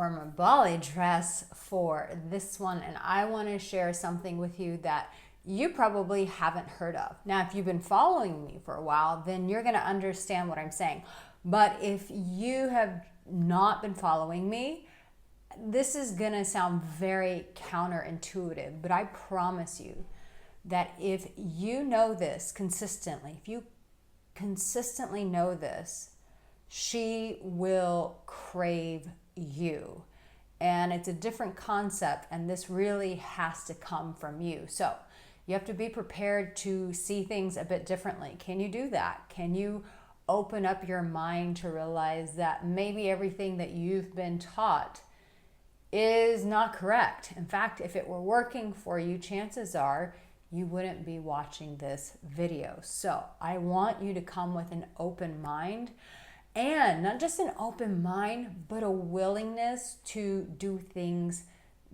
wore my bally dress for this one, and I want to share something with you that you probably haven't heard of. Now, if you've been following me for a while, then you're going to understand what I'm saying. But if you have not been following me, this is going to sound very counterintuitive, but I promise you that if you know this consistently, if you consistently know this, she will crave you. And it's a different concept, and this really has to come from you. So you have to be prepared to see things a bit differently. Can you do that? Can you open up your mind to realize that maybe everything that you've been taught is not correct? In fact, if it were working for you, chances are you wouldn't be watching this video. So I want you to come with an open mind, and not just an open mind, but a willingness to do things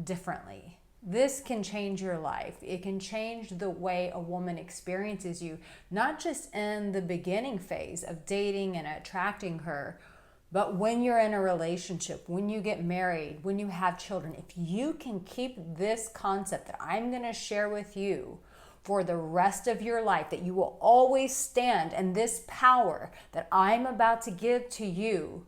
differently. This can change your life. It can change the way a woman experiences you, not just in the beginning phase of dating and attracting her, but when you're in a relationship, when you get married, when you have children. If you can keep this concept that I'm going to share with you for the rest of your life, that you will always stand in this power that I'm about to give to you,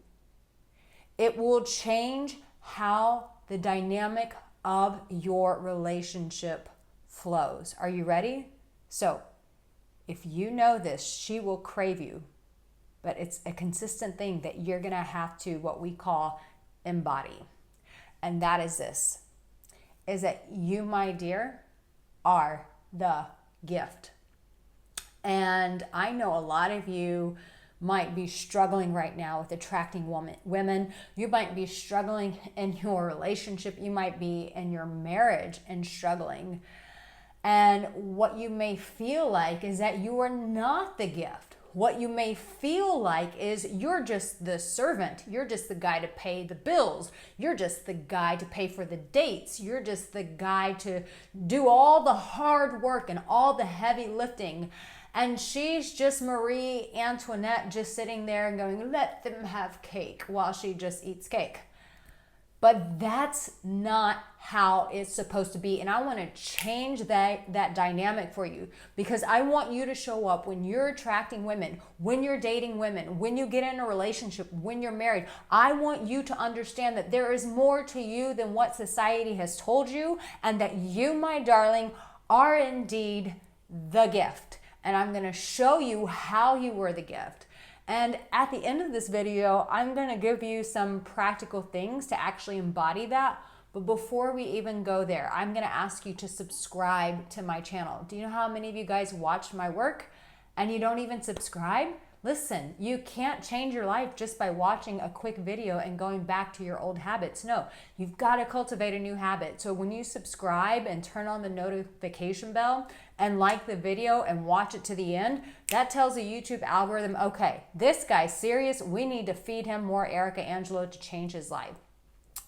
it will change how the dynamic of your relationship flows. Are you ready? So if you know this, she will crave you, but it's a consistent thing that you're gonna have to, what we call, embody. And that is this, is that you, my dear, are the gift. And I know a lot of you might be struggling right now with attracting women. You might be struggling in your relationship. You might be in your marriage and struggling. And what you may feel like is that you are not the gift. What you may feel like is you're just the servant. You're just the guy to pay the bills. You're just the guy to pay for the dates. You're just the guy to do all the hard work and all the heavy lifting. And she's just Marie Antoinette, just sitting there and going, let them have cake, while she just eats cake. But that's not how it's supposed to be. And I want to change that dynamic for you, because I want you to show up when you're attracting women, when you're dating women, when you get in a relationship, when you're married. I want you to understand that there is more to you than what society has told you, and that you, my darling, are indeed the gift. And I'm going to show you how you were the gift. And at the end of this video, I'm going to give you some practical things to actually embody that. But before we even go there, I'm going to ask you to subscribe to my channel. Do you know how many of you guys watch my work and you don't even subscribe? Listen, you can't change your life just by watching a quick video and going back to your old habits. No, you've got to cultivate a new habit. So when you subscribe and turn on the notification bell and like the video and watch it to the end, that tells the YouTube algorithm, okay, this guy's serious. We need to feed him more Arica Angelo to change his life.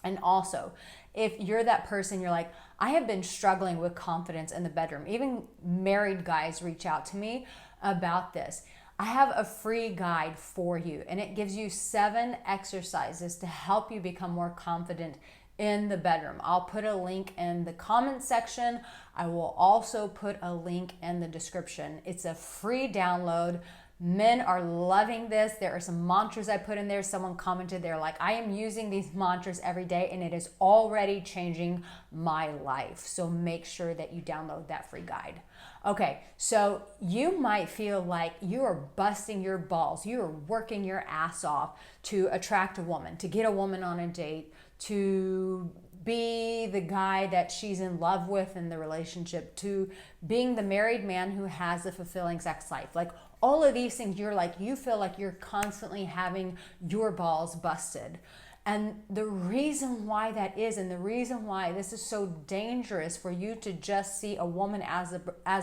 And also, if you're that person, you're like, I have been struggling with confidence in the bedroom. Even married guys reach out to me about this. I have a free guide for you, and it gives you 7 exercises to help you become more confident in the bedroom. I'll put a link in the comment section. I will also put a link in the description. It's a free download. Men are loving this. There are some mantras I put in there. Someone commented, they're like, I am using these mantras every day and it is already changing my life. So make sure that you download that free guide. Okay, so you might feel like you are busting your balls. You are working your ass off to attract a woman, to get a woman on a date, to be the guy that she's in love with in the relationship, to being the married man who has a fulfilling sex life. Like all of these things, you feel like you're constantly having your balls busted. And the reason why that is, and the reason why this is so dangerous for you to just see a woman as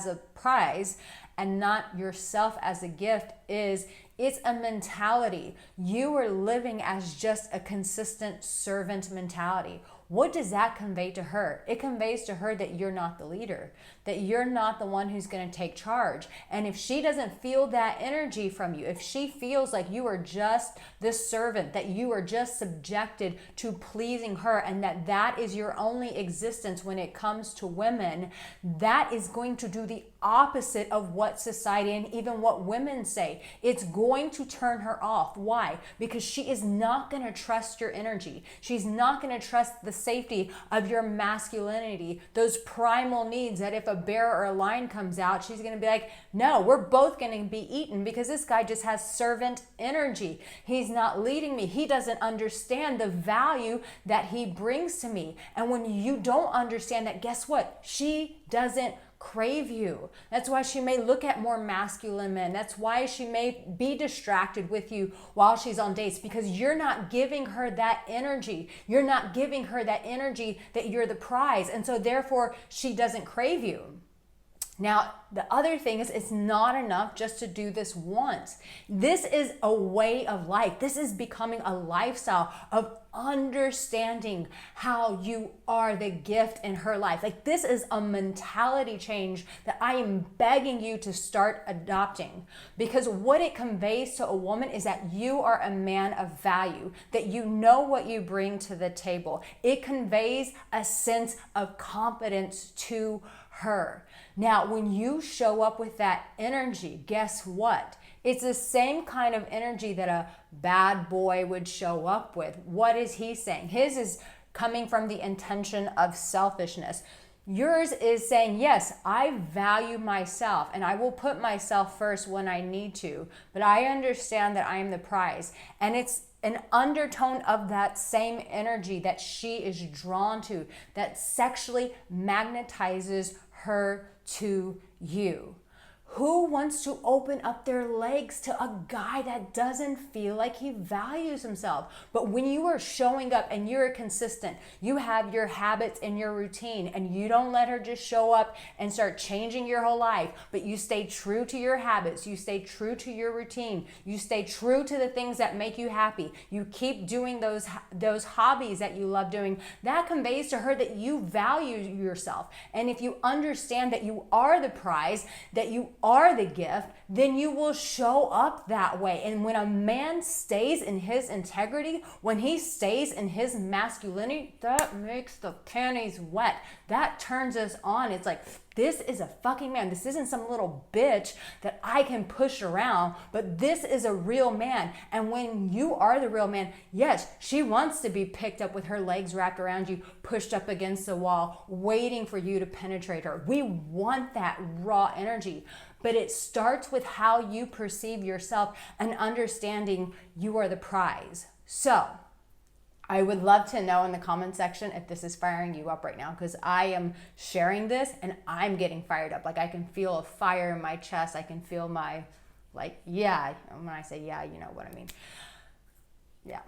a prize and not yourself as a gift, is it's a mentality. You are living as just a consistent servant mentality. what does that convey to her? It conveys to her that you're not the leader, that you're not the one who's going to take charge. And if she doesn't feel that energy from you, if she feels like you are just this servant, that you are just subjected to pleasing her, and that is your only existence when it comes to women, that is going to do the opposite of what society and even what women say. It's going to turn her off. Why? Because she is not going to trust your energy. She's not going to trust the safety of your masculinity, those primal needs that if a bear or a lion comes out, she's going to be like, no, we're both going to be eaten because this guy just has servant energy. He's not leading me. He doesn't understand the value that he brings to me. And when you don't understand that, guess what? She doesn't crave you. That's why she may look at more masculine men. That's why she may be distracted with you while she's on dates, because you're not giving her that energy. You're not giving her that energy that you're the prize. And so therefore she doesn't crave you. Now, the other thing is, it's not enough just to do this once. This is a way of life. This is becoming a lifestyle of understanding how you are the gift in her life. Like, this is a mentality change that I am begging you to start adopting, because what it conveys to a woman is that you are a man of value, that you know what you bring to the table. It conveys a sense of confidence to her. Now, when you show up with that energy, guess what? It's the same kind of energy that a bad boy would show up with. What is he saying? His is coming from the intention of selfishness. Yours is saying, yes, I value myself and I will put myself first when I need to, but I understand that I am the prize. And it's an undertone of that same energy that she is drawn to, that sexually magnetizes her to you. Who wants to open up their legs to a guy that doesn't feel like he values himself? But when you are showing up and you're consistent, you have your habits and your routine, and you don't let her just show up and start changing your whole life, but you stay true to your habits, you stay true to your routine, you stay true to the things that make you happy, you keep doing those hobbies that you love doing, that conveys to her that you value yourself. And if you understand that you are the prize, that you are the gift, then you will show up that way. And when a man stays in his integrity, when he stays in his masculinity, that makes the panties wet. That turns us on. It's like, this is a fucking man. This isn't some little bitch that I can push around, but this is a real man. And when you are the real man, yes, she wants to be picked up with her legs wrapped around you, pushed up against the wall, waiting for you to penetrate her. We want that raw energy. But it starts with how you perceive yourself and understanding you are the prize. So I would love to know in the comment section if this is firing you up right now, because I am sharing this and I'm getting fired up. Like, I can feel a fire in my chest. I can feel my, like, yeah. When I say yeah, you know what I mean. Yeah.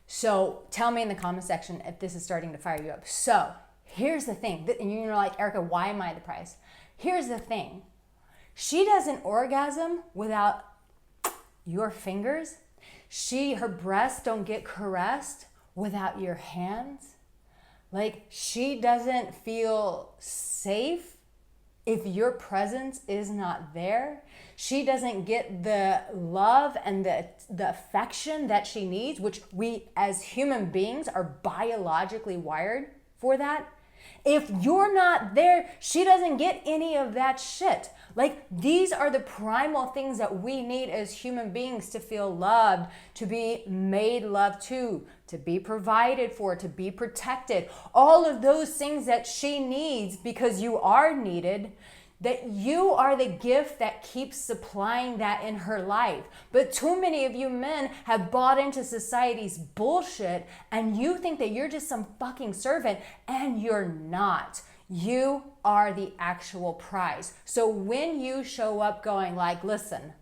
So tell me in the comment section if this is starting to fire you up. So here's the thing. And you're like, Arica, why am I the prize? Here's the thing. She doesn't orgasm without your fingers. Her breasts don't get caressed without your hands. Like, she doesn't feel safe if your presence is not there. She doesn't get the love and the affection that she needs, which we as human beings are biologically wired for that. If you're not there, she doesn't get any of that shit. Like, these are the primal things that we need as human beings to feel loved, to be made love to be provided for, to be protected. All of those things that she needs, because you are needed, that you are the gift that keeps supplying that in her life. But too many of you men have bought into society's bullshit, and you think that you're just some fucking servant, and you're not. You are the actual prize. So when you show up going like, listen,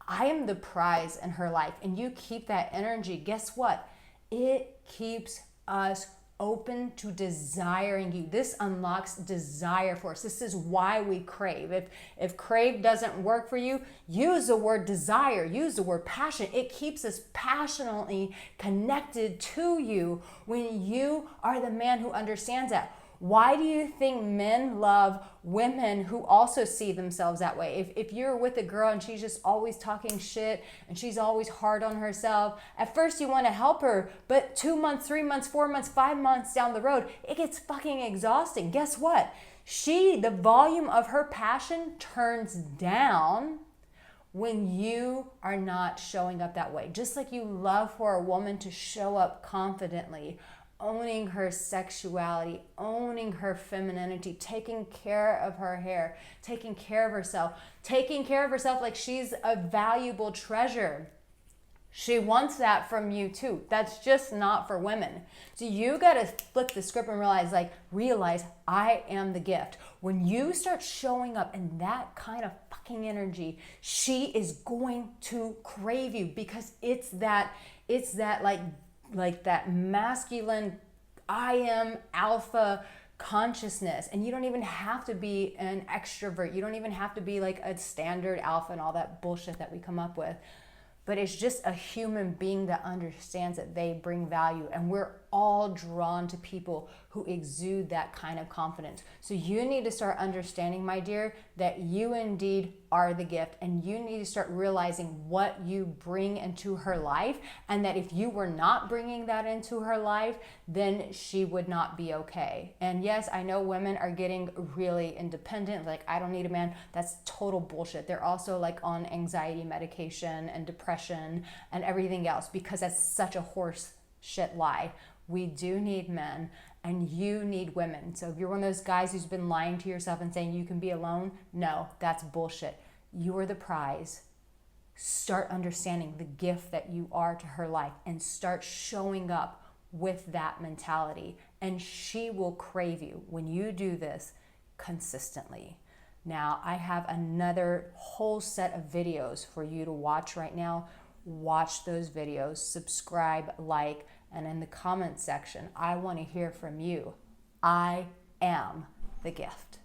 I am the prize in her life, and you keep that energy, guess what? It keeps us open to desiring you. This unlocks desire for us. This is why we crave. If crave doesn't work for you, use the word desire, use the word passion. It keeps us passionately connected to you when you are the man who understands that. Why do you think men love women who also see themselves that way? If you're with a girl and she's just always talking shit and she's always hard on herself, at first you want to help her, but 2 months, 3 months, 4 months, 5 months down the road, it gets fucking exhausting. Guess what? The volume of her passion turns down when you are not showing up that way. Just like you love for a woman to show up confidently, owning her sexuality, owning her femininity, taking care of her hair, taking care of herself like she's a valuable treasure. She wants that from you too. That's just not for women. So you got to flip the script and realize I am the gift. When you start showing up in that kind of fucking energy, she is going to crave you, because it's that like that masculine, I am alpha consciousness. And you don't even have to be an extrovert. You don't even have to be like a standard alpha and all that bullshit that we come up with. But it's just a human being that understands that they bring value. And we're all drawn to people who exude that kind of confidence. So you need to start understanding, my dear, that you indeed are the gift, and you need to start realizing what you bring into her life, and that if you were not bringing that into her life, then she would not be okay. And yes, I know women are getting really independent, like, I don't need a man. That's total bullshit. They're also like on anxiety medication and depression and everything else, because that's such a horse shit lie. We do need men, and you need women. So if you're one of those guys who's been lying to yourself and saying you can be alone, no, that's bullshit. You are the prize. Start understanding the gift that you are to her life, and start showing up with that mentality, and she will crave you when you do this consistently. Now, I have another whole set of videos for you to watch right now. Watch those videos, subscribe, like, and in the comment section, I want to hear from you. I am the gift.